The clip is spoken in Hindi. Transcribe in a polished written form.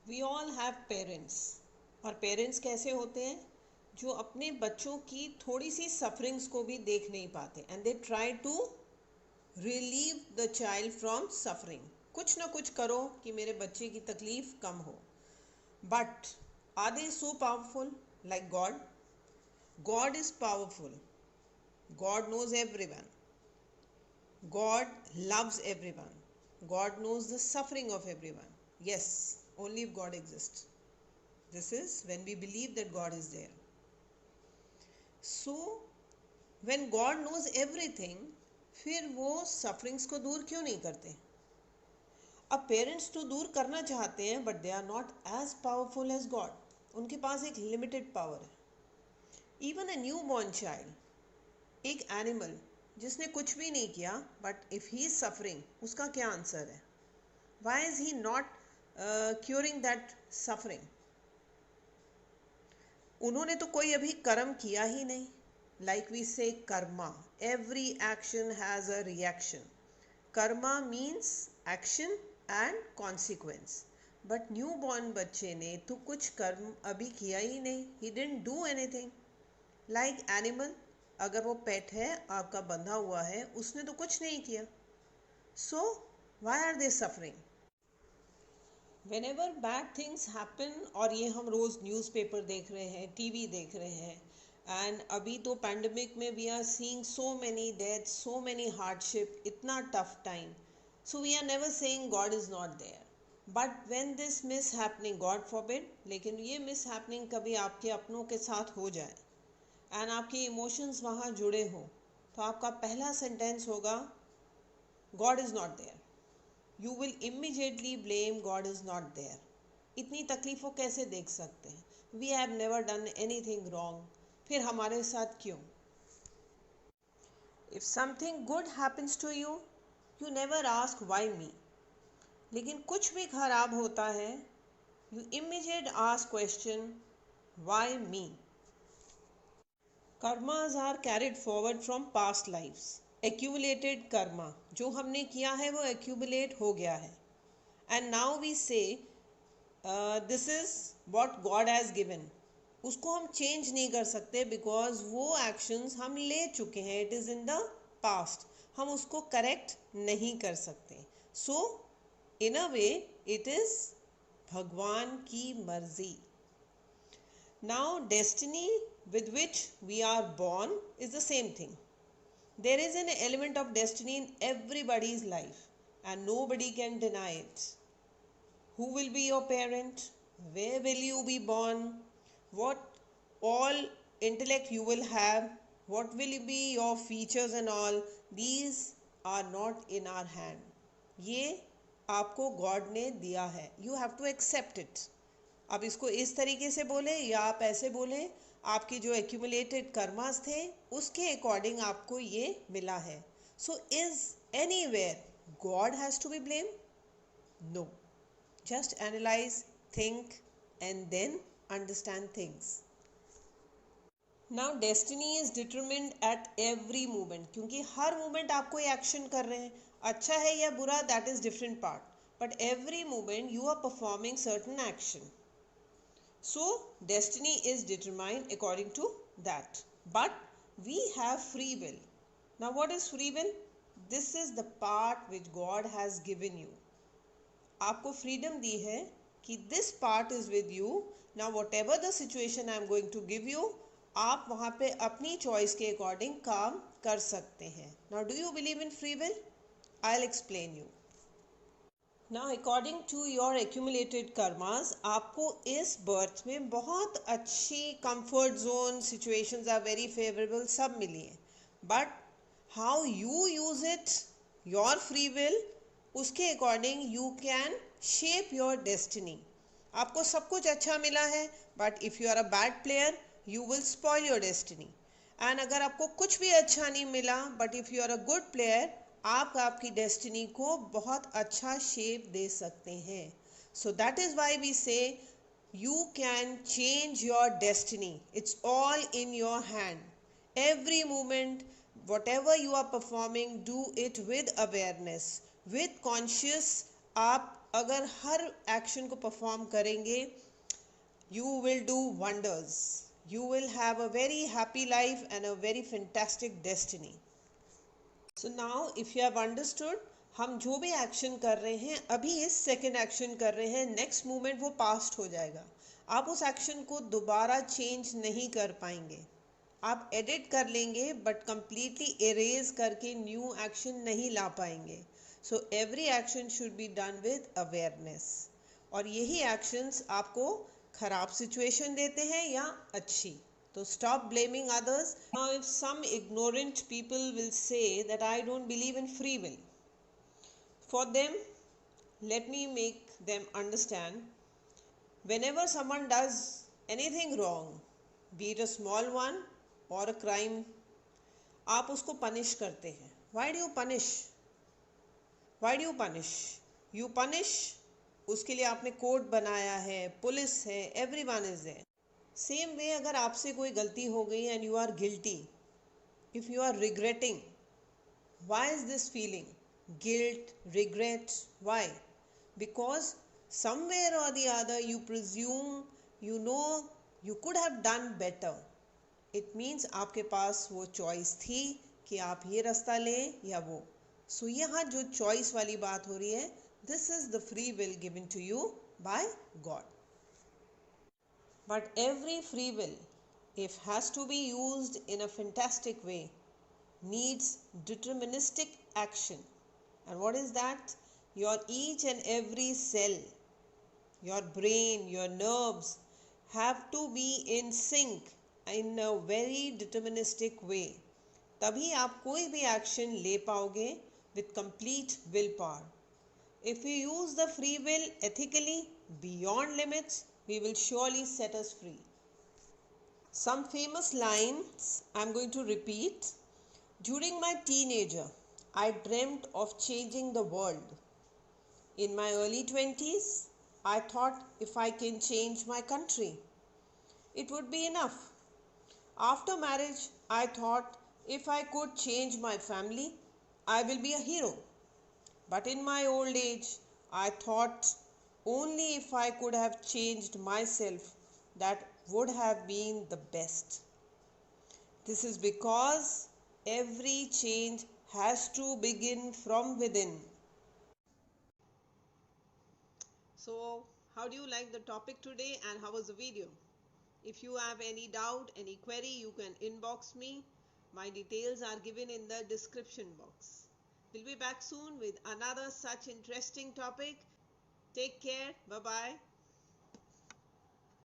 We all have parents. और पेरेंट्स कैसे होते हैं? जो अपने बच्चों की थोड़ी सी सफरिंग्स को भी देख नहीं पाते, and they try to relieve the child from suffering. कुछ ना कुछ करो कि मेरे बच्चे की तकलीफ कम हो। But are they so powerful like God? God is powerful. God knows everyone. God loves everyone. God knows the suffering of everyone. Yes, only if God exists. This is when we believe that God is there. So, when God knows everything, फिर वो sufferings को दूर क्यों नहीं करते? अब पेरेंट्स तो दूर करना चाहते हैं, but they are not as powerful as God. उनके पास एक लिमिटेड पावर है. Even a newborn child, एक एनिमल जिसने कुछ भी नहीं किया, but if he is suffering, उसका क्या आंसर है? Why is he not curing that suffering? उन्होंने तो कोई अभी कर्म किया ही नहीं. लाइक वी से Karma, every action has a reaction. Karma means action and consequence. But new born बच्चे ने तो कुछ कर्म अभी किया ही नहीं. He didn't do anything. Like animal, अगर वो पेट है, आपका बंधा हुआ है, उसने तो कुछ नहीं किया. So why are they suffering? Whenever bad things happen, और ये हम रोज़ न्यूज़पेपर देख रहे हैं, टीवी देख रहे हैं, एंड अभी तो पैंडमिक में we are seeing so many death, so many hardship, इतना tough time. So we are never saying God is not there. But when this miss happening, God forbid, लेकिन ये मिस हैपनिंग कभी आपके अपनों के साथ हो जाए एंड आपके इमोशंस वहाँ जुड़े हों, तो आपका पहला सेंटेंस होगा God is not there. You will immediately blame God is not there. इतनी तकलीफ़ों कैसे देख सकते हैं? We have never done anything wrong, फिर हमारे साथ क्यों? If something good happens to you, you never ask why me. लेकिन कुछ भी खराब होता है, you immediate ask question why me. Karmas are carried forward from past lifes. Accumulated karma, जो हमने किया है वो एक्यूमुलेट हो गया है. एंड नाउ वी से this is what God has given. उसको हम चेंज नहीं कर सकते, बिकॉज वो एक्शंस हम ले चुके हैं. It is in the past. हम उसको करेक्ट नहीं कर सकते. सो इन अ वे इट इज़ भगवान की मर्जी. Now, destiny with which we are born is the same thing. There is an element of destiny in everybody's life, and nobody can deny it. Who will be your parent? Where will you be born? What all intellect you will have? What will be your features and all? These are not in our hand. ये आपको गॉड ने दिया है. You have to accept it. आप इसको इस तरीके से बोले या आप ऐसे बोले, आपकी जो एक्यूमुलेटेड कर्मास थे उसके अकॉर्डिंग आपको ये मिला है. So is anywhere God has to be blame? No. Just analyse, think and then understand things. Now destiny is determined at every moment, क्योंकि हर मोमेंट आप कोई एक्शन कर रहे हैं, अच्छा है या बुरा, that is different part. But every moment you are performing certain action. So, destiny is determined according to that. But we have free will. Now, what is free will? This is the part which God has given you. आपको freedom दी है कि this part is with you. Now, whatever the situation I am going to give you, आप वहाँ पे अपनी choice के according काम कर सकते हैं. Now, do you believe in free will? I'll explain you. Now according to your accumulated karmas, आपको इस birth में बहुत अच्छी comfort zone, situations are very favorable, सब मिली है. But how you use it, your free will, उसके according you can shape your destiny. आपको सब कुछ अच्छा मिला है, but if you are a bad player, you will spoil your destiny. And अगर आपको कुछ भी अच्छा नहीं मिला, but if you are a good player, आप आपकी डेस्टिनी को बहुत अच्छा शेप दे सकते हैं. So that is why we say you can change your destiny. It's all in your hand. Every moment, whatever you are performing, do it with awareness, with conscious. आप अगर हर एक्शन को परफॉर्म करेंगे, you will do wonders. You will have a very happy life and a very fantastic destiny. So now if you have understood, हम जो भी एक्शन कर रहे हैं, अभी इस सेकेंड एक्शन कर रहे हैं, नेक्स्ट मोमेंट वो पास्ट हो जाएगा. आप उस एक्शन को दोबारा चेंज नहीं कर पाएंगे. आप एडिट कर लेंगे बट कंप्लीटली इरेज करके न्यू एक्शन नहीं ला पाएंगे. So every action should be done with awareness. और यही एक्शंस आपको खराब सिचुएशन देते हैं या अच्छी. तो stop blaming others. Now if some ignorant people will say that I don't believe in free will, for them, let me make them understand, whenever someone does anything wrong, be it a small one or a crime, आप उसको पनिश करते हैं. Why do you punish? Why do you punish? You punish. उसके लिए आपने कोर्ट बनाया है, पुलिस है, everyone is there. Same way अगर आपसे कोई गलती हो गई and you are guilty, if you are regretting, why is this feeling? Guilt, regret, why? Because somewhere और the other you presume, you know you could have done better. It means आपके पास वो चॉइस थी कि आप ये रास्ता लें या वो. सो यहाँ जो चॉइस वाली बात हो रही है, this is the free will given to you by God. But every free will, if has to be used in a fantastic way, needs deterministic action. And what is that? Your each and every cell, your brain, your nerves have to be in sync in a very deterministic way. तभी आप कोई भी action ले पाओगे with complete willpower. If we use the free will ethically, beyond limits, we will surely set us free. Some famous lines I am going to repeat. During my teenager, I dreamt of changing the world. In my early 20s, I thought if I can change my country, it would be enough. After marriage, I thought if I could change my family, I will be a hero. But in my old age, I thought only if I could have changed myself, that would have been the best. This is because every change has to begin from within. So, how do you like the topic today and how was the video? If you have any doubt, any query, you can inbox me. My details are given in the description box. We'll be back soon with another such interesting topic. Take care. Bye-bye.